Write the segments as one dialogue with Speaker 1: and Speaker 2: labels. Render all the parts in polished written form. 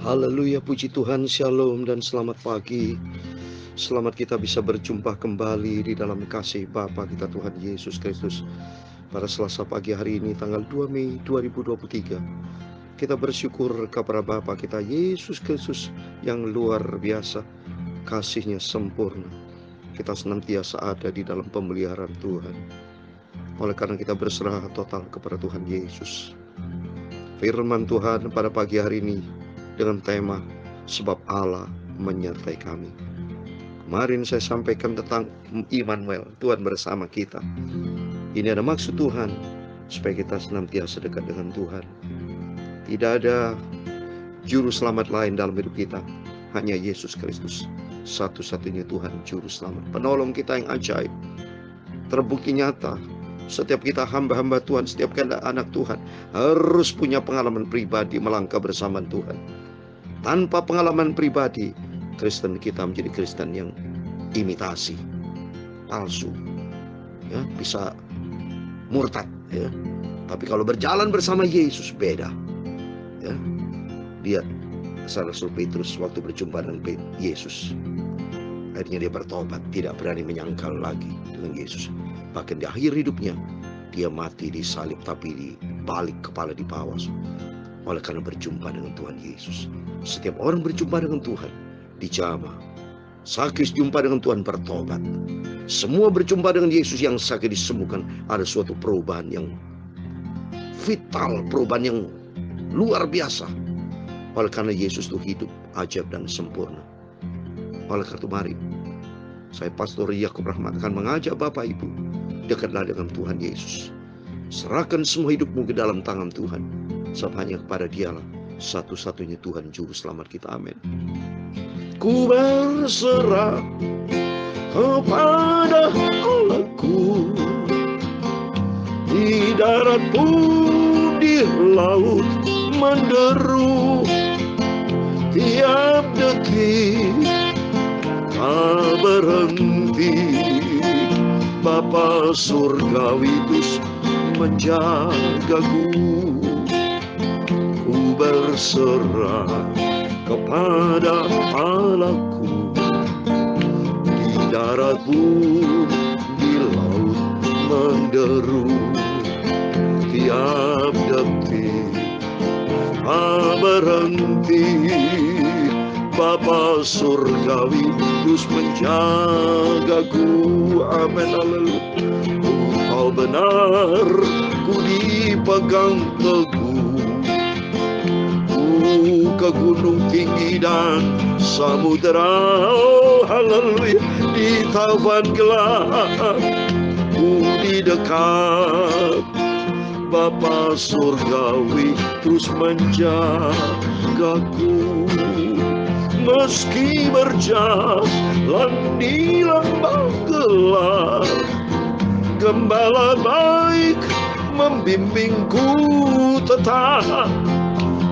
Speaker 1: Haleluya, puji Tuhan, shalom dan selamat pagi. Selamat kita bisa berjumpa kembali di dalam kasih Bapa kita Tuhan Yesus Kristus. Pada Selasa pagi hari ini tanggal 2 Mei 2023, kita bersyukur kepada Bapa kita Yesus Kristus yang luar biasa, kasih-Nya sempurna. Kita senantiasa ada di dalam pemeliharaan Tuhan. Oleh karena kita berserah total kepada Tuhan Yesus. Firman Tuhan pada pagi hari ini dengan tema sebab Allah menyertai kami. Kemarin saya sampaikan tentang Immanuel, Tuhan bersama kita. Ini ada maksud Tuhan supaya kita senantiasa dekat dengan Tuhan. Tidak ada juru selamat lain dalam hidup kita, hanya Yesus Kristus. Satu-satunya Tuhan juru selamat, penolong kita yang ajaib. Terbukti nyata, setiap kita hamba-hamba Tuhan, setiap kita anak Tuhan harus punya pengalaman pribadi melangkah bersama Tuhan. Tanpa pengalaman pribadi, Kristen kita menjadi Kristen yang imitasi, palsu, ya, bisa murtad, ya. Tapi kalau berjalan bersama Yesus beda, ya. Lihat Rasul Petrus waktu berjumpa dengan Yesus, akhirnya dia bertobat, tidak berani menyangkal lagi dengan Yesus. Bahkan di akhir hidupnya dia mati disalib, tapi dibalik kepala di bawah. Oleh karena berjumpa dengan Tuhan Yesus. Setiap orang berjumpa dengan Tuhan dijamah. Sakit jumpa dengan Tuhan bertobat. Semua berjumpa dengan Yesus, yang sakit disembuhkan. Ada suatu perubahan yang vital, perubahan yang luar biasa. Oleh karena Yesus itu hidup ajaib dan sempurna. Oleh karena itu mari, saya Pastor Yakub Rahmat akan mengajak Bapak Ibu, dekatlah dengan Tuhan Yesus. Serahkan semua hidupmu ke dalam tangan Tuhan. Sebab hanya kepada Dialah satu-satunya Tuhan juru selamat kita. Amin. Ku berserah kepada Allahku, di darat pun di laut menderu, tiap detik tak berhenti. Bapa surgawi terus menjagaku. Ku berserah kepada Allahku, di darat pun di laut menderu, tiap detik tak berhenti. Bapa surgawi terus menjagaku. Amin, haleluya. Kau benar, ku dipegang teguh. Ke gunung tinggi dan samudera, oh haleluya, di taufan gelap ku di dekat. Bapa surgawi terus menjagaku. Meski berjalan di lembah gelap, Gembala baik membimbingku tetap.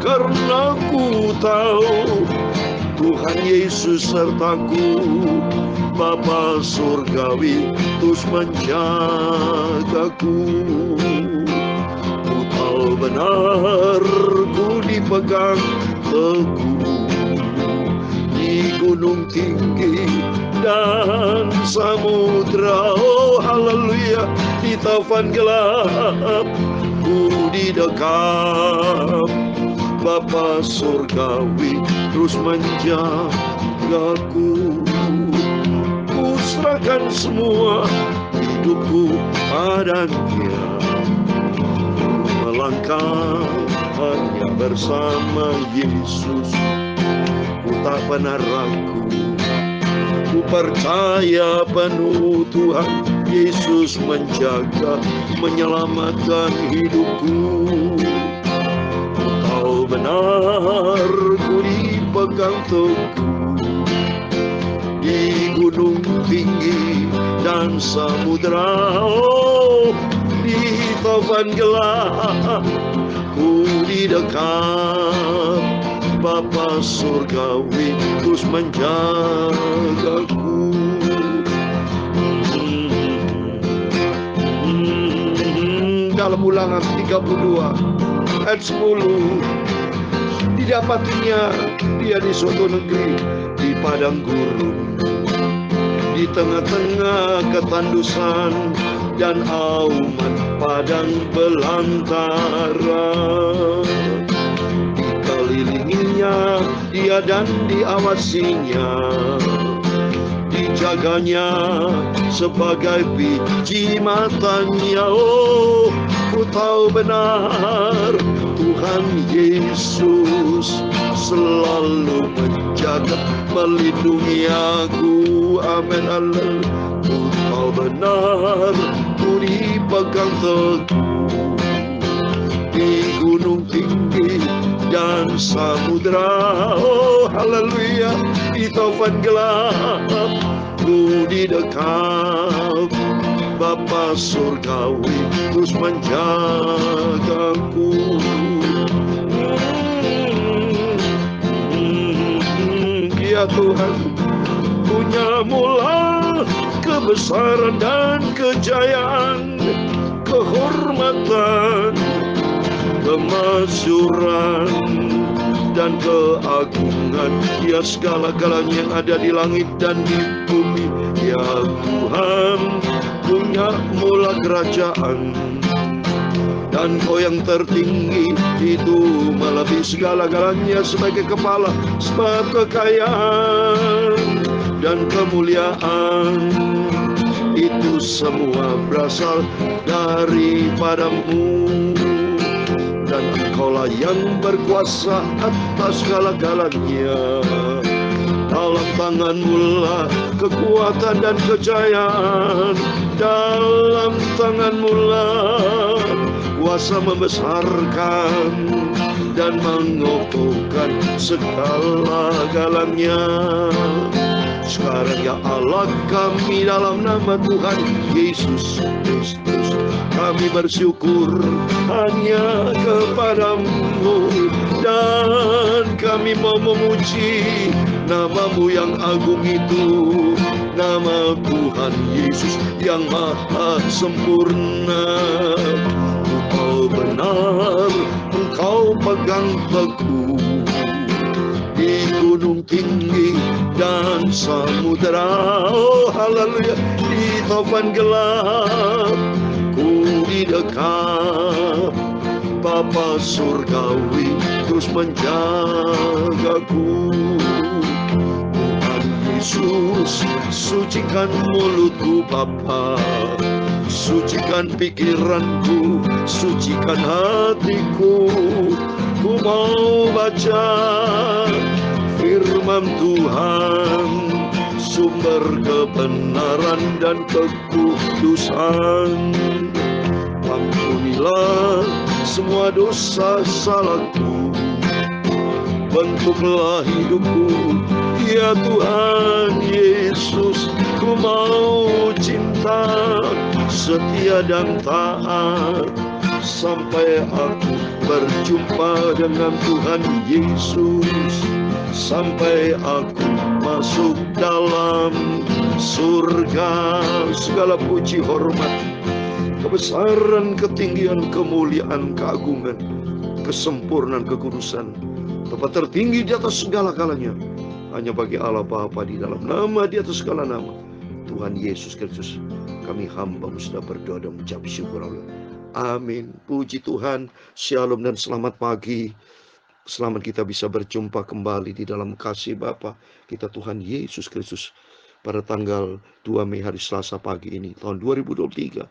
Speaker 1: Karena ku tahu Tuhan Yesus sertaku. Bapa surgawi terus menjagaku. Ku tahu benar ku dipegang teguh, di gunung tinggi dan samudra, oh haleluya, di taufan gelap ku di dekat. Bapa surgawi terus menjagaku. Ku serahkan semua hidupku padanya, melangkah hanya bersama Yesus. Ku tak pernah ragu, ku percaya penuh Tuhan Yesus menjaga, menyelamatkan hidupku. Benar ku dipegang teguh, di gunung tinggi dan samudera, oh di taufan gelap ku di dekat. Bapa surgawi terus menjagaku. Dalam Ulangan 32 ayat 10, Didapatinya dia di suatu negeri, di padang gurun, di tengah-tengah ketandusan dan auman padang belantara. Dikelilinginya dia dan diawasinya, dijaganya sebagai biji matanya. Oh, ku tahu benar Tuhan Yesus selalu menjaga, melindungi aku. Amin, haleluya. Ku tahu benar ku dipegang teguh di gunung tinggi dan samudra. Oh, haleluya. Di taufan gelap ku di dekat Bapa surgawi terus menjagaku. Ya Tuhan, punya mula kebesaran dan kejayaan, kehormatan, kemasyuran, dan keagungan. Ya segala-galanya yang ada di langit dan di bumi. Ya Tuhan, punya mula kerajaan, dan Kau yang tertinggi itu melebihi segala-galanya. Sebagai kepala, sebab kekayaan dan kemuliaan itu semua berasal daripadamu. Dan Engkaulah yang berkuasa atas segala-galanya. Dalam tangan-Mu lah kekuatan dan kejayaan. Dalam tangan-Mu lah kuasa membesarkan dan mengokohkan segala-galanya. Sekarang ya Allah kami, dalam nama Tuhan Yesus Kristus, kami bersyukur hanya kepada-Mu, dan kami mau memuji nama-Mu yang agung itu, nama Tuhan Yesus yang maha sempurna. Engkau benar, Engkau pegang teguh di gunung tinggi dan samudera. Oh, haleluya. Di taufan gelap ku di dekat Bapa surgawi terus menjagaku. Tuhan Yesus, sucikan mulutku Bapa, sucikan pikiranku, sucikan hatiku. Ku mau baca firman Tuhan, sumber kebenaran dan kekudusan. Ampunilah semua dosa salahku, bentuklah hidupku. Ya Tuhan Yesus, ku mau cinta, setia dan taat sampai aku berjumpa dengan Tuhan Yesus, sampai aku masuk dalam surga. Segala puji, hormat, kebesaran, ketinggian, kemuliaan, keagungan, kesempurnaan, kekudusan, tempat tertinggi di atas segala-galanya hanya bagi Allah Bapa, di dalam nama di atas segala nama, Tuhan Yesus Kristus. Kami hamba-Mu sudah berdoa dan mengucap syukur Allah. Amin. Puji Tuhan. Shalom dan selamat pagi. Selamat kita bisa berjumpa kembali di dalam kasih Bapa kita Tuhan Yesus Kristus pada tanggal 2 Mei hari Selasa pagi ini tahun 2023.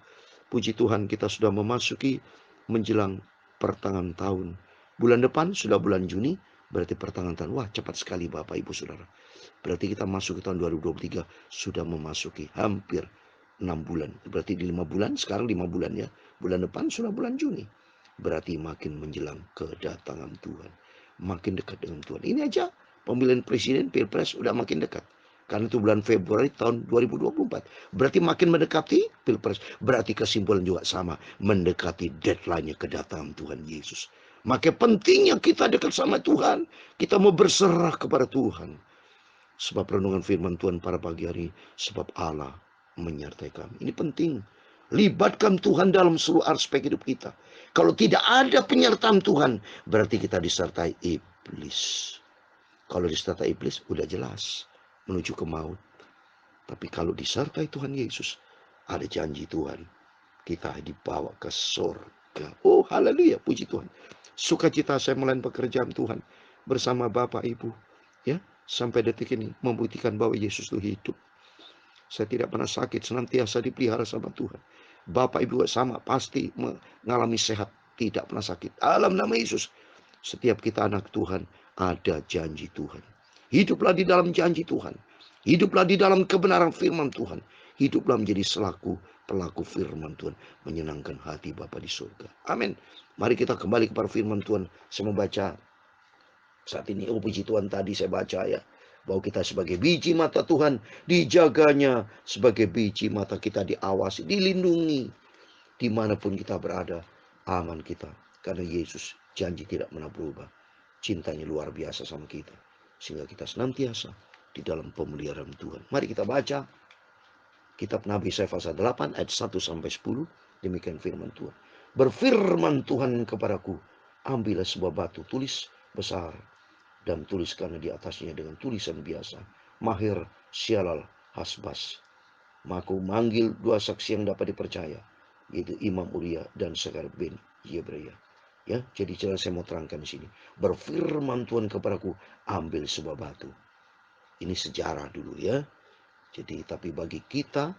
Speaker 1: Puji Tuhan, kita sudah memasuki menjelang pertengahan tahun. Bulan depan sudah bulan Juni, berarti pertengahan tahun. Wah, cepat sekali Bapak Ibu Saudara. Berarti kita masuk ke tahun 2023 sudah memasuki hampir 6 bulan. Berarti di 5 bulan, sekarang 5 bulan ya. Bulan depan sudah bulan Juni. Berarti makin menjelang kedatangan Tuhan. Makin dekat dengan Tuhan. Ini aja pemilihan presiden, pilpres udah makin dekat. Karena itu bulan Februari tahun 2024. Berarti makin mendekati pilpres. Berarti kesimpulan juga sama. Mendekati deadline-nya kedatangan Tuhan Yesus. Maka pentingnya kita dekat sama Tuhan. Kita mau berserah kepada Tuhan. Sebab renungan firman Tuhan pada pagi hari. Sebab Allah menyertai kami. Ini penting. Libatkan Tuhan dalam seluruh aspek hidup kita. Kalau tidak ada penyertaan Tuhan, berarti kita disertai iblis. Kalau disertai iblis udah jelas menuju ke maut. Tapi kalau disertai Tuhan Yesus, ada janji Tuhan, kita dibawa ke surga. Oh haleluya, puji Tuhan. Sukacita saya melayan pekerjaan Tuhan bersama Bapak Ibu, ya, sampai detik ini membuktikan bahwa Yesus itu hidup. Saya tidak pernah sakit, senantiasa dipelihara sama Tuhan. Bapak Ibu sama, pasti mengalami sehat, tidak pernah sakit. Dalam nama Yesus, setiap kita anak Tuhan, ada janji Tuhan. Hiduplah di dalam janji Tuhan. Hiduplah di dalam kebenaran firman Tuhan. Hiduplah menjadi selaku pelaku firman Tuhan, menyenangkan hati Bapa di surga. Amin. Mari kita kembali kepada firman Tuhan. Saya membaca saat ini, oh puji Tuhan, tadi saya baca ya, bahwa kita sebagai biji mata Tuhan dijaganya, sebagai biji mata kita diawasi, dilindungi. Dimanapun kita berada, aman kita. Karena Yesus janji tidak pernah berubah. Cintanya luar biasa sama kita. Sehingga kita senantiasa di dalam pemeliharaan Tuhan. Mari kita baca kitab Nabi Yesaya pasal 8 ayat 1 sampai 10. Demikian firman Tuhan. Berfirman Tuhan kepadaku, ambillah sebuah batu tulis besar dan tuliskanlah di atasnya dengan tulisan biasa, Mahir Syalal Hasbas. Maka manggil dua saksi yang dapat dipercaya, yaitu Imam Uria dan Sekar bin Yebreya. Ya, jadi jelas saya mau terangkan di sini. Berfirman Tuhan kepadaku, ambil sebuah batu. Ini sejarah dulu ya. Jadi tapi bagi kita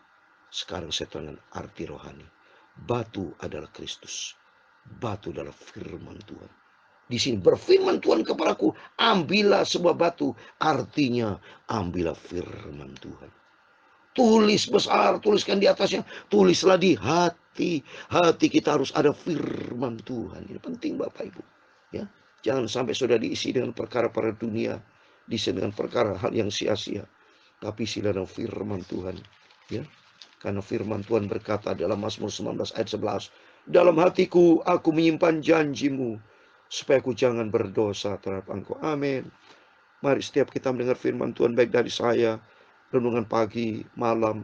Speaker 1: sekarang saya terangkan arti rohani. Batu adalah Kristus. Batu adalah firman Tuhan. Di sini berfirman Tuhan kepadaku, ambillah sebuah batu. Artinya ambillah firman Tuhan. Tulis besar, tuliskan di atasnya. Tulislah di hati. Hati kita harus ada firman Tuhan. Ini penting Bapak Ibu. Ya, jangan sampai sudah diisi dengan perkara-perkara dunia, diisi dengan perkara hal yang sia-sia. Tapi isi dalam firman Tuhan. Ya, karena firman Tuhan berkata dalam Mazmur 19 ayat 11, dalam hatiku aku menyimpan janjimu, supaya aku jangan berdosa terhadap Engkau. Amin. Mari setiap kita mendengar firman Tuhan, baik dari saya, renungan pagi, malam,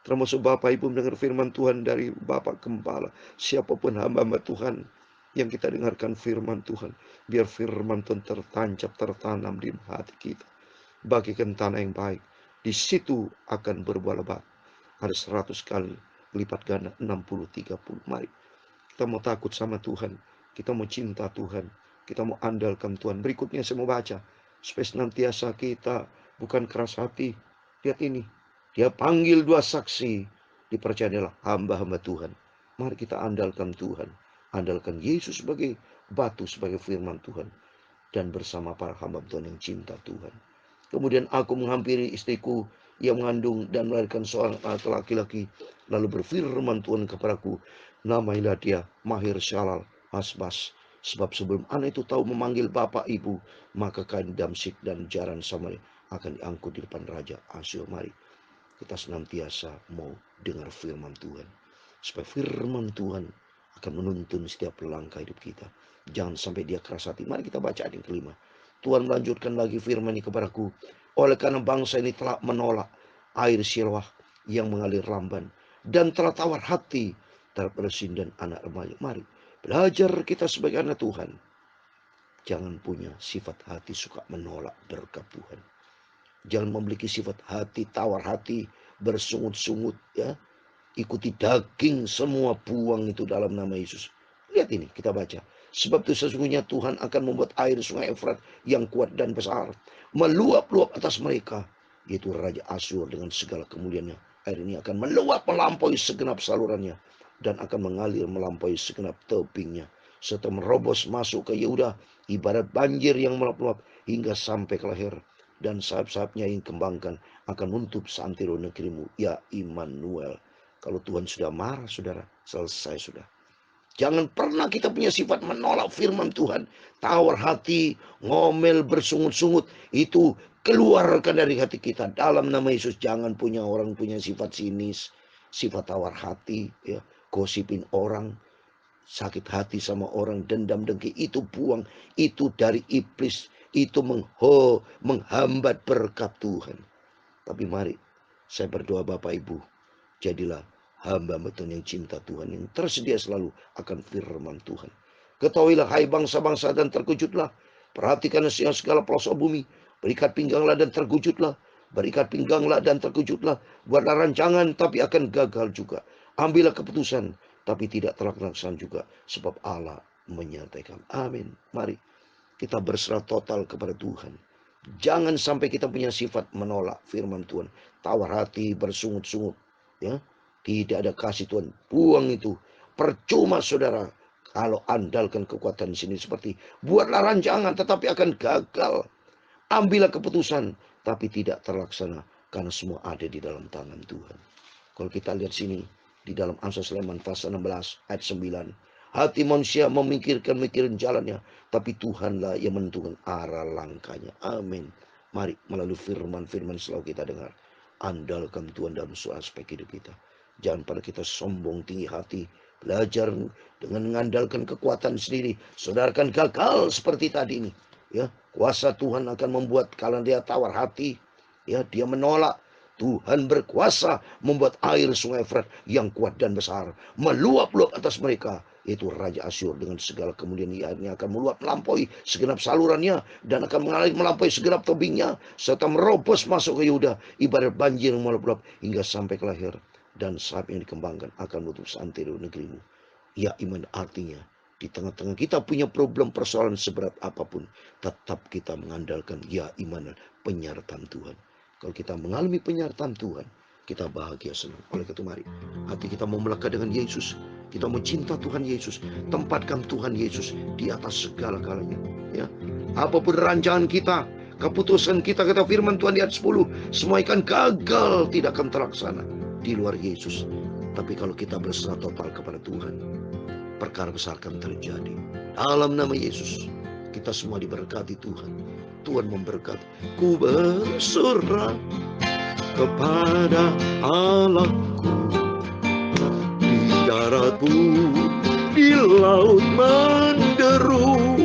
Speaker 1: termasuk Bapak Ibu mendengar firman Tuhan dari Bapak Gembala, siapapun hamba-hamba Tuhan yang kita dengarkan firman Tuhan, biar firman Tuhan tertancap, tertanam di hati kita. Bagikan tanah yang baik, di situ akan berbuah lebat. Ada 100 kali lipat ganda, 60, 30. Mari kita mau takut sama Tuhan, kita mau cinta Tuhan, kita mau andalkan Tuhan. Berikutnya saya mau baca, supaya senantiasa kita bukan keras hati. Lihat ini, dia panggil dua saksi, dipercayalah hamba-hamba Tuhan. Mari kita andalkan Tuhan, andalkan Yesus sebagai batu, sebagai firman Tuhan, dan bersama para hamba Tuhan yang cinta Tuhan. Kemudian aku menghampiri istriku yang mengandung dan melahirkan seorang anak laki-laki. Lalu berfirman Tuhan kepadaku, namailah dia Mahir Syalal Hasbas. Sebab sebelum anak itu tahu memanggil bapak ibu, maka kain damsik dan jaran Samaria akan diangkut di depan Raja Asyur. Mari kita senantiasa mau dengar firman Tuhan, supaya firman Tuhan akan menuntun setiap langkah hidup kita. Jangan sampai dia keras hati. Mari kita baca ayat yang kelima. Tuhan melanjutkan lagi firman ini kepadaku, oleh karena bangsa ini telah menolak air Siloah yang mengalir lamban, dan telah tawar hati terhadap Rezin dan anak remaja. Mari belajar kita sebagai anak Tuhan, jangan punya sifat hati suka menolak berkat Tuhan. Jangan memiliki sifat hati tawar hati, bersungut-sungut ya. Ikuti daging, semua buang itu dalam nama Yesus. Lihat ini, kita baca. Sebab itu sesungguhnya Tuhan akan membuat air sungai Efrat yang kuat dan besar meluap-luap atas mereka, yaitu Raja Asyur dengan segala kemuliaannya. Air ini akan meluap melampaui segenap salurannya dan akan mengalir melampaui segenap tebingnya, serta merobos masuk ke Yehuda ibarat banjir yang meluap-luap hingga sampai ke leher, dan sayap-sayapnya yang kembangkan akan menutup seantero negerimu, ya Immanuel. Kalau Tuhan sudah marah, saudara, selesai sudah. Jangan pernah kita punya sifat menolak firman Tuhan. Tawar hati, ngomel, bersungut-sungut. Itu keluarkan dari hati kita. Dalam nama Yesus, jangan punya orang punya sifat sinis, sifat tawar hati, ya, gosipin orang, sakit hati sama orang, dendam dengki. Itu buang, itu dari iblis. Itu menghambat berkat Tuhan. Tapi mari, saya berdoa Bapak Ibu, jadilah hamba Tuhan yang cinta Tuhan, yang tersedia selalu akan firman Tuhan. Ketahuilah hai bangsa-bangsa dan terkejutlah, Perhatikan segala pelosok bumi. Berikat pingganglah dan terkejutlah. Berikat pingganglah dan terkejutlah. Buatlah rancangan tapi akan gagal juga. Ambillah keputusan tapi tidak terlaksana juga. Sebab Allah menyertai kamu. Amin. Mari kita berserah total kepada Tuhan. Jangan sampai kita punya sifat menolak firman Tuhan. Tawar hati, bersungut-sungut. Ya, tidak ada kasih Tuhan. Buang itu. Percuma saudara. Kalau andalkan kekuatan di sini seperti buatlah rancangan tetapi akan gagal. Ambillah keputusan tapi tidak terlaksana karena semua ada di dalam tangan Tuhan. Kalau kita lihat sini di dalam Amsal Sulaiman pasal 16 ayat 9. Hati manusia memikirkan jalannya, tapi Tuhanlah yang menentukan arah langkahnya. Amin. Mari melalui firman-firman selalu kita dengar. Andalkan Tuhan dalam semua aspek hidup kita. Jangan pada kita sombong tinggi hati. Belajar dengan mengandalkan kekuatan sendiri. Saudara akan gagal seperti tadi ini. Ya, kuasa Tuhan akan membuat kalau dia tawar hati, ya, dia menolak. Tuhan berkuasa membuat air sungai Efrat yang kuat dan besar meluap-luap atas mereka. Itu Raja Asyur dengan segala kemudian airnya akan meluap melampaui segenap salurannya dan akan mengalir melampaui segenap tebingnya serta merobos masuk ke Yehuda ibarat banjir meluap-luap hingga sampai ke lahir. Dan sayap yang dikembangkan akan menutup santero negerimu. Ya, iman artinya di tengah-tengah kita punya problem persoalan seberat apapun, tetap kita mengandalkan ya iman penyertaan Tuhan. Kalau kita mengalami penyertaan Tuhan, kita bahagia senang. Oleh itu mari hati kita mau melekat dengan Yesus. Kita mau cinta Tuhan Yesus. Tempatkan Tuhan Yesus di atas segala-galanya. Ya, apapun rancangan kita, keputusan kita, kata firman Tuhan di ayat 10, semua akan gagal, tidak akan terlaksana di luar Yesus. Tapi kalau kita berserah total kepada Tuhan, perkara besar akan terjadi. Dalam nama Yesus, kita semua diberkati Tuhan. Tuhan memberkati. Ku berserah kepada Allahku, di darat pun, di laut menderu,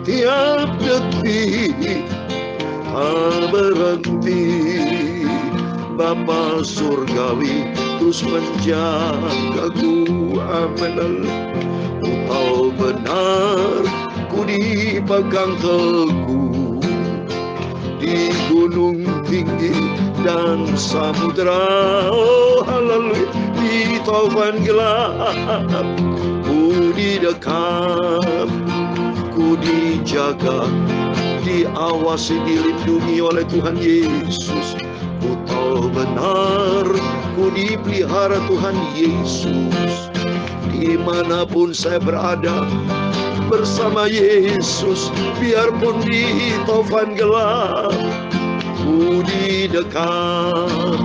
Speaker 1: tiap detik tak berhenti. Bapa surgawi terus menjagaku. Amin. Ku tahu benar ku dipegang teguh di gunung tinggi dan samudera. Oh haleluya. Di taufan gelap ku didekat, ku dijaga, diawasi, dilindungi oleh Tuhan Yesus. Ku tahu benar ku dipelihara Tuhan Yesus. Dimanapun saya berada bersama Yesus, biarpun di taufan gelap ku didekat.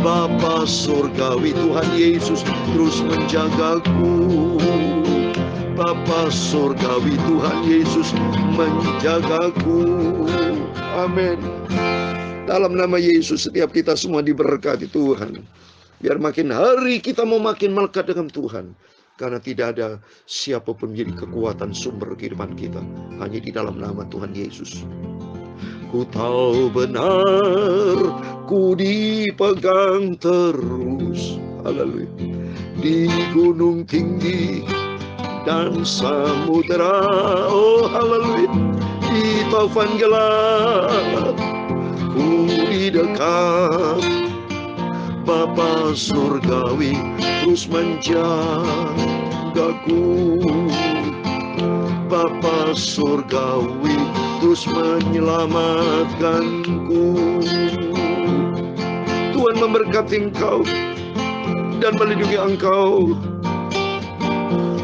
Speaker 1: Bapa surgawi Tuhan Yesus terus menjagaku. Bapa surgawi Tuhan Yesus menjagaku. Amin. Dalam nama Yesus setiap kita semua diberkati Tuhan. Biar makin hari kita mau makin melekat dengan Tuhan. Karena tidak ada siapapun menjadi kekuatan sumber kehidupan kita. Hanya di dalam nama Tuhan Yesus. Ku tahu benar ku dipegang terus. Haleluya. Di gunung tinggi dan samudera. Oh haleluya. Di taufan gelap ku didekat. Bapa surgawi terus menjagaku. Bapa surgawi terus menyelamatkanku. Tuhan memberkati engkau dan melindungi engkau.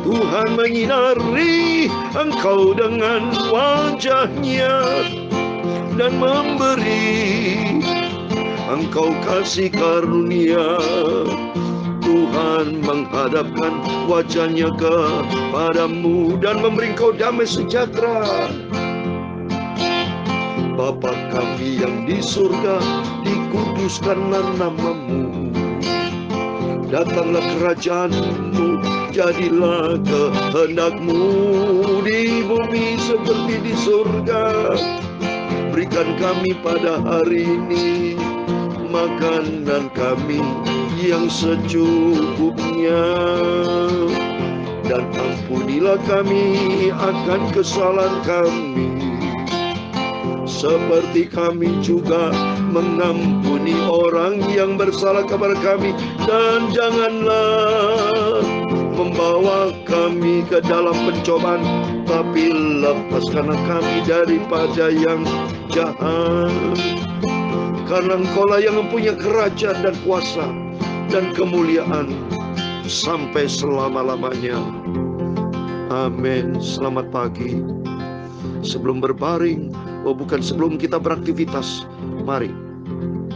Speaker 1: Tuhan menyinari engkau dengan wajah-Nya dan memberi engkau kasih karunia. Tuhan menghadapkan wajah-Nya kepadamu dan memberi engkau damai sejahtera. Bapa kami yang di surga, dikuduskanlah nama-Mu. Datanglah kerajaan-Mu, jadilah kehendak-Mu di bumi seperti di surga. Berikan kami pada hari ini makanan kami yang secukupnya. dan ampunilah kami akan kesalahan kami, seperti kami juga mengampuni orang yang bersalah kepada kami. Dan janganlah membawa kami ke dalam pencobaan, tapi lepaskanlah kami daripada yang jahat. Karena Engkaulah yang mempunyai kerajaan dan kuasa dan kemuliaan sampai selama-lamanya. Amin. Selamat pagi. Sebelum berbaring, bukan sebelum kita beraktivitas, mari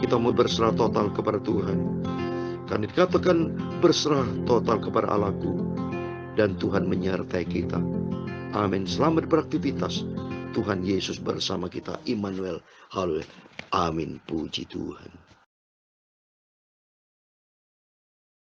Speaker 1: kita mau berserah total kepada Tuhan. Kan dikatakan berserah total kepada Allahku, dan Tuhan menyertai kita. Amin. Selamat beraktivitas. Tuhan Yesus bersama kita. Immanuel. Haleluya. Amin. Puji Tuhan.